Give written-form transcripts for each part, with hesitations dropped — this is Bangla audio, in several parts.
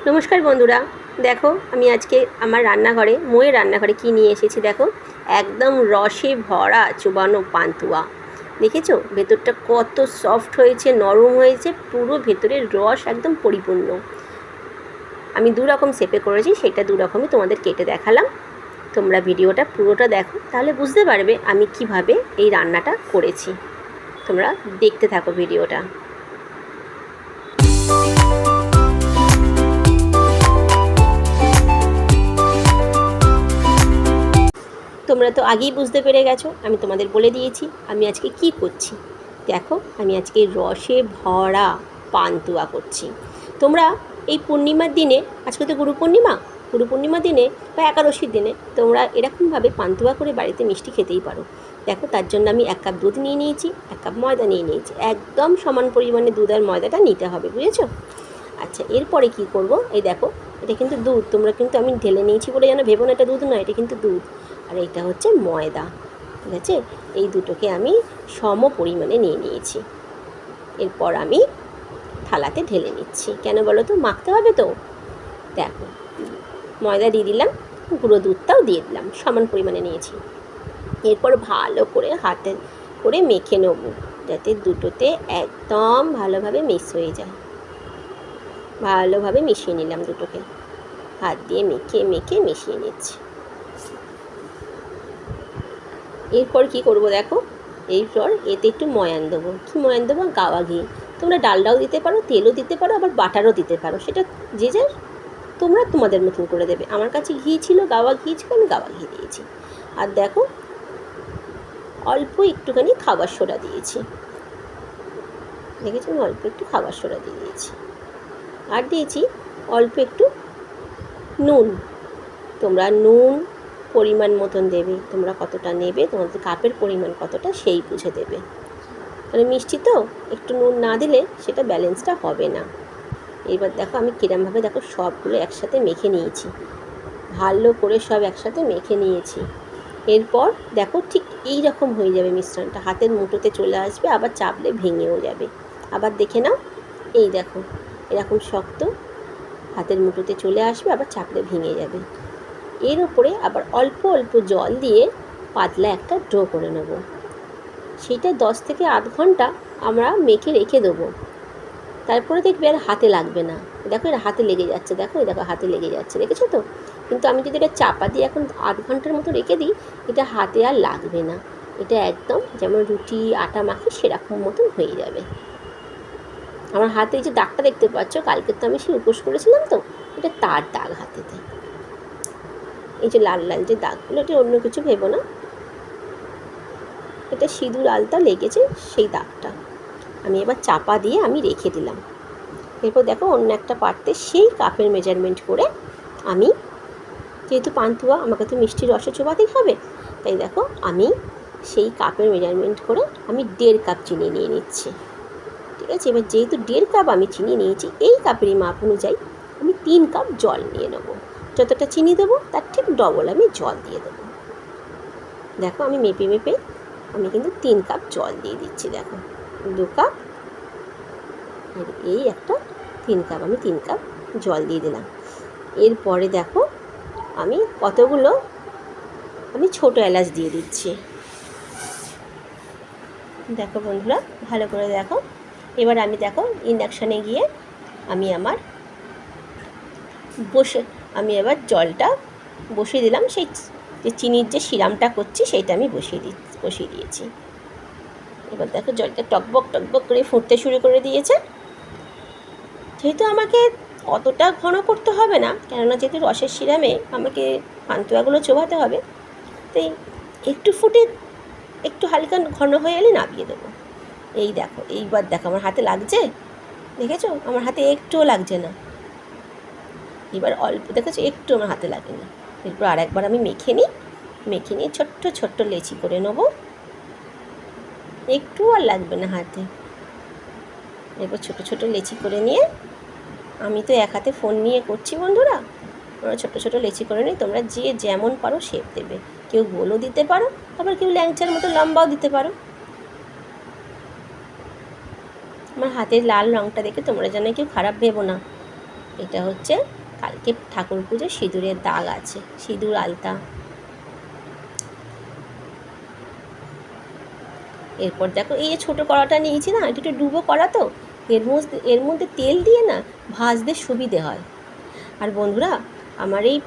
নমস্কার বন্ধুরা, দেখো আমি আজকে আমার রান্নাঘরে মোয়ের রান্নাঘরে কি নিয়ে এসেছি দেখো। একদম রসে ভরা চুবানো পান্তুয়া। দেখেছো ভেতরটা কত সফট হয়েছে, নরম হয়েছে, পুরো ভেতরের রস একদম পরিপূর্ণ। আমি দু রকম শেপে করেছি, সেটা দু রকমই তোমাদের কেটে দেখালাম। তোমরা ভিডিওটা পুরোটা দেখো, তাহলে বুঝতে পারবে আমি কিভাবে এই রান্নাটা করেছি। তোমরা দেখতে থাকো ভিডিওটা। তোমরা তো আগেই বুঝতে পেরে গেছো, আমি তোমাদের বলে দিয়েছি আমি আজকে কি করছি। দেখো আমি আজকে রসে ভরা পান্তুয়া করছি। তোমরা এই পূর্ণিমার দিনে, আজকে তো গুরু পূর্ণিমার দিনে বা একাদশীর দিনে তোমরা এরকমভাবে পান্তুয়া করে বাড়িতে মিষ্টি খেতেই পারো। দেখো তার জন্য আমি 1 কাপ দুধ নিয়ে নিয়েছি, 1 কাপ ময়দা নিয়ে নিয়েছি। একদম সমান পরিমাণে দুধ আর ময়দাটা নিতে হবে, বুঝেছো? আচ্ছা, এরপরে কি করব, এই দেখো এটা কিন্তু দুধ, তোমরা কিন্তু আমি ঢেলে নিয়েছি বলে যেন ভেবো না এটা দুধ নয়, এটা কিন্তু দুধ। আর এটা হচ্ছে ময়দা, ঠিক আছে? এই দুটোকে আমি সম পরিমাণে নিয়ে নিয়েছি। এরপর আমি থালাতে ঢেলে নিচ্ছি। কেন বলো তো, মাখতে হবে তো। দেখো ময়দা দিয়ে দিলাম, গুঁড়ো দুধটাও দিয়ে দিলাম, সমান পরিমাণে নিয়েছি। এরপর ভালো করে হাতে করে মেখে নেব, যাতে দুটোতে একদম ভালোভাবে মিক্স হয়ে যায়। ভালোভাবে মিশিয়ে নিলাম দুটোকে, হাত দিয়ে মেখে মেখে মিশিয়ে নিচ্ছি। এরপর কি করব দেখো, এরপর এতে একটু ময়ান দেবো। কী ময়ান দেবো? গাওয়া ঘি। তোমরা ডালডাও দিতে পারো, তেলও দিতে পারো, আবার বাটারও দিতে পারো, সেটা যে যার তোমরা তোমাদের মতন করে দেবে। আমার কাছে ঘি ছিল, গাওয়া ঘি ছিল, আমি গাওয়া ঘি দিয়েছি। আর দেখো অল্প একটুখানি খাবার সোডা দিয়েছি, দেখেছি? আমি অল্প একটু খাবার সোডা দিয়ে দিয়েছি। আর দিয়েছি অল্প একটু নুন। তোমরা নুন পরিমাণ মতন দেবে, তোমরা কতটা নেবে, তোমাদের কাপের পরিমাণ কতটা সেই বুঝে দেবে। মানে মিষ্টি তো, একটু নুন না দিলে সেটা ব্যালেন্সটা হবে না। এবার দেখো আমি কিরমভাবে দেখো সবগুলো একসাথে মেখে নিয়েছি, ভালো করে সব একসাথে মেখে নিয়েছি। এরপর দেখো ঠিক এই রকম হয়ে যাবে মিশ্রণটা, হাতের মুঠোতে চলে আসবে, আবার চাপলে ভেঙেও যাবে। আবার দেখে নাও, এই দেখো এরকম শক্ত হাতের মুঠোতে চলে আসবে, আবার চাপলে ভেঙে যাবে। এর উপরে আবার অল্প অল্প জল দিয়ে পাতলা একটা ডো করে নেব। সেটা 10 থেকে 8 ঘন্টা আমরা মেখে রেখে দেবো। তারপরে দেখবে আর হাতে লাগবে না। দেখো এটা হাতে লেগে যাচ্ছে, দেখো এই দেখো হাতে লেগে যাচ্ছে, দেখেছো তো? কিন্তু আমি যদি এটা চাপা দিয়ে এখন 8 ঘন্টার মতো রেখে দিই, এটা হাতে আর লাগবে না। এটা একদম যেমন রুটি আটা মাখি সেরকম মতন হয়ে যাবে। আমার হাতে এই যে দাগটা দেখতে পাচ্ছ, কালকে তো আমি সেই উপোস করেছিলাম, তো এটা তার দাগ হাতেতে। এই যে লাল লাল যে দাগগুলো, এটা অন্য কিছু ভেবো না, এটা সিঁদুর আলতা লেগেছে সেই দাগটা। আমি এবার চাপা দিয়ে আমি রেখে দিলাম। এরপর দেখো অন্য একটা পাত্রে সেই কাপের মেজারমেন্ট করে আমি, যেহেতু পান্তুয়া আমাকে তো মিষ্টি রসে চোবাতেই হবে, তাই দেখো আমি সেই কাপের মেজারমেন্ট করে আমি 1.5 কাপ চিনি নিয়ে নিচ্ছি, ঠিক আছে? এবার যেহেতু 1.5 কাপ আমি চিনি নিয়েছি, এই কাপেরই মাপ অনুযায়ী আমি 3 কাপ জল নিয়ে নেবো। যতটা চিনি দেবো তার ঠিক ডবল আমি জল দিয়ে দেবো। দেখো আমি মেপে মেপে আমি কিন্তু 3 কাপ জল দিয়ে দিচ্ছি। দেখো 2 কাপ আর এই একটা 3 কাপ, আমি 3 কাপ জল দিয়ে দিলাম। এরপরে দেখো আমি কতগুলো আমি ছোটো এলাচ দিয়ে দিচ্ছি। দেখো বন্ধুরা ভালো করে দেখো। এবার আমি দেখো ইন্ডাকশানে গিয়ে আমি আমি এবার জলটা বসিয়ে দিলাম। সেই যে চিনির যে সিরামটা করছি সেইটা আমি বসিয়ে দিয়েছি। এবার দেখো জলটা টকবক টকবক করে ফুটতে শুরু করে দিয়েছে। যেহেতু আমাকে অতটা ঘন করতে হবে না, কেননা যেহেতু রসের সিরামে আমাকে পান্তুয়াগুলো চোবাতে হবে, তাই একটু ফুটে একটু হালকা ঘন হয়ে এলে নামিয়ে দেবো। এই দেখো এইবার দেখো আমার হাতে লাগছে, দেখেছো? আমার হাতে একটুও লাগছে না। এবার অল্প দেখেছো, একটু আমার হাতে লাগে না। এরপর আরেকবার আমি মেখে নিয়ে ছোট্ট ছোট্ট লেচি করে নেবো, একটু আর লাগবে না হাতে। এরপর ছোটো ছোটো লেচি করে নিয়ে, আমি তো এক হাতে ফোন নিয়ে করছি বন্ধুরা, ওরা ছোটো ছোটো লেচি করে নিই। তোমরা যে যেমন পারো শেপ দেবে, কেউ গোলও দিতে পারো, আবার কেউ ল্যাংচার মতো লম্বাও দিতে পারো। আমার হাতের লাল রঙটা দেখে তোমরা যেন কেউ খারাপ ভেবো না, এটা হচ্ছে কালকে ঠাকুর পুজো সিঁদুরের দাগ আছে, সিঁদুর আলতা। এরপর দেখো এই যে ছোটো কড়াটা নিয়েছি না, এটা একটু ডুবো কড়া তো, এর মধ্যে তেল দিয়ে না ভাজতে সুবিধে হয়। আর বন্ধুরা, আমার এই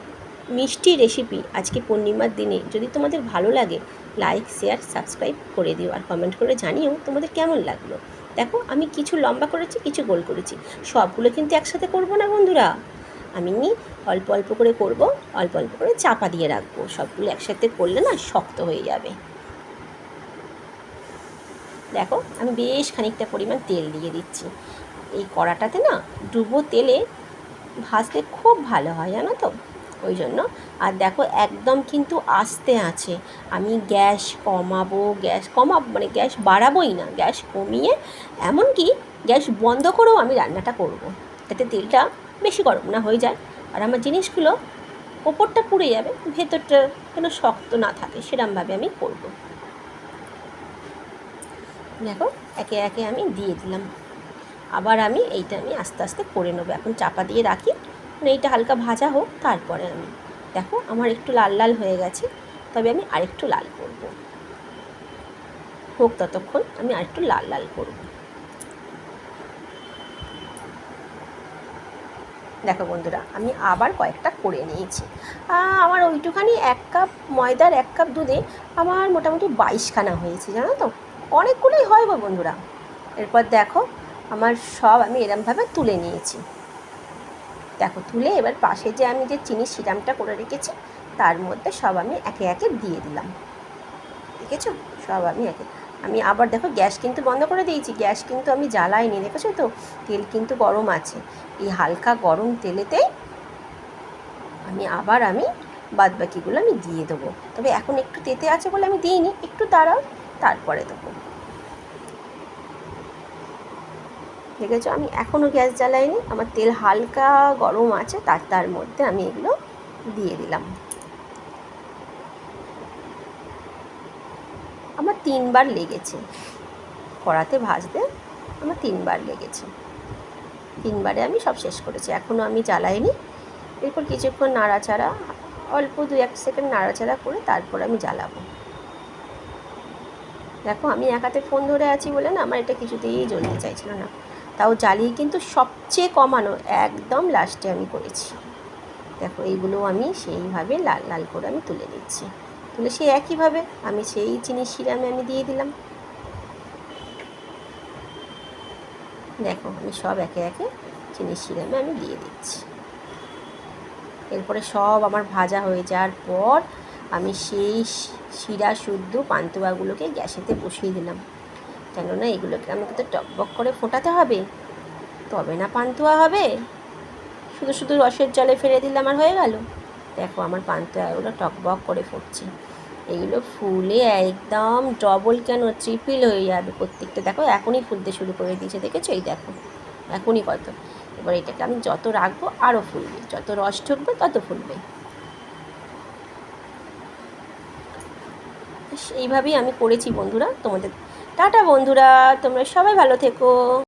মিষ্টি রেসিপি আজকে পূর্ণিমার দিনে যদি তোমাদের ভালো লাগে, লাইক শেয়ার সাবস্ক্রাইব করে দিও, আর কমেন্ট করে জানিও তোমাদের কেমন লাগলো। দেখো আমি কিছু লম্বা করেছি, কিছু গোল করেছি, সবগুলো কিন্তু একসাথে করব না বন্ধুরা, আমি অল্প অল্প করে করব, অল্প অল্প করে চাপা দিয়ে রাখবো, সবগুলো একসাথে করলে না শক্ত হয়ে যাবে। দেখো আমি বেশ খানিকটা পরিমাণ তেল দিয়ে দিচ্ছি, এই কড়াটাতে না ডুবো তেলে ভাজতে খুব ভালো হয় জানো তো, ওই জন্য। আর দেখো একদম কিন্তু আস্তে আছে, আমি গ্যাস কমাবো মানে গ্যাস বাড়াবোই না, গ্যাস কমিয়ে এমনকি গ্যাস বন্ধ করেও আমি রান্নাটা করব, যাতে তেলটা বেশি গরম না হয়ে যায়, আর আমার জিনিসগুলো ওপরটা পুড়ে যাবে, ভেতরটা যেন শক্ত না থাকে, সেরমভাবে আমি করব। দেখো একে একে আমি দিয়ে দিলাম, আবার আমি আস্তে আস্তে করে নেবো। এখন চাপা দিয়ে রাখি, মানে এইটা হালকা ভাজা হোক, তারপরে আমি দেখো আমার একটু লাল লাল হয়ে গেছে, তবে আমি আরেকটু লাল করব, হোক ততক্ষণ আমি আরেকটু লাল লাল করব। দেখো বন্ধুরা, আমি আবার কয়েকটা করে নিয়েছি। আমার ওইটুখানি 1 কাপ ময়দার 1 কাপ দুধে আমার মোটামুটি 22খানা হয়েছে জানো তো, অনেকগুলোই হয় গো বন্ধুরা। এরপর দেখো আমার সব আমি এরমভাবে তুলে নিয়েছি। দেখো তুলে এবার পাশে যে আমি যে চিনির সিরামটা করে রেখেছি তার মধ্যে সব আমি একে একে দিয়ে দিলাম, দেখেছো? সব আমি আবার দেখো গ্যাস কিন্তু বন্ধ করে দিয়েছি, গ্যাস কিন্তু আমি জ্বালাইনি, দেখেছো তো? তেল কিন্তু গরম আছে, এই হালকা গরম তেলেতেই আমি বাদবাকিগুলো আমি দিয়ে দেবো। তবে এখন একটু তেতে আছে বলে আমি দিইনি, একটু দাঁড়াও, তারপরে দেবো। দেখেছো আমি এখনও গ্যাস জ্বালাইনি, আমার তেল হালকা গরম আছে, তার মধ্যে আমি এগুলো দিয়ে দিলাম। আমার 3বার লেগেছে কড়াতে ভাজতে, আমার 3বার লেগেছে, 3বারে আমি সব শেষ করেছি, এখনও আমি জ্বালাইনি। এরপর কিছুক্ষণ নাড়াচাড়া, অল্প 2-1 সেকেন্ড নাড়াচাড়া করে তারপর আমি জ্বালাবো। দেখো আমি এক হাতে ফোন ধরে আছি বলে না আমার এটা কিছুতেই জ্বলতে চাইছিল না, তাও জ্বালিয়ে কিন্তু সবচেয়ে কমানো একদম লাস্টে আমি করেছি। দেখো এইগুলো আমি সেইভাবে লাল লাল করে আমি তুলে নিচ্ছি, তুলে সেই একইভাবে আমি সেই চিনির সিরামে আমি দিয়ে দিলাম। দেখো আমি সব একে একে চিনির সিরামে আমি দিয়ে দিচ্ছি। এরপরে সব আমার ভাজা হয়ে যাওয়ার পর আমি সেই শিরা শুদ্ধ পান্তুয়াগুলোকে গ্যাসেতে বসিয়ে দিলাম, কেননা এগুলোকে আমাকে তো টকবক করে ফোটাতে হবে, তবে না পান্তুয়া হবে। শুধু শুধু রসের জলে ফেলে দিলাম আর হয়ে গেল। দেখো আমার পান্তুয়াগুলো টকবক করে ফুটছে, এগুলো ফুলে একদম ডবল কেন ট্রিপল হয়ে যাবে প্রত্যেকটা। দেখো এখনই ফুলতে শুরু করে দিয়েছে, দেখেছো? এই দেখো এখনই কত। এবার এটাকে আমি যত রাখবো আরও ফুলবে, যত রস ঢুকবে তত ফুলবে। এইভাবেই আমি করেছি বন্ধুরা তোমাদের। টাটা বন্ধুরা, তোমরা সবাই ভালো থেকো।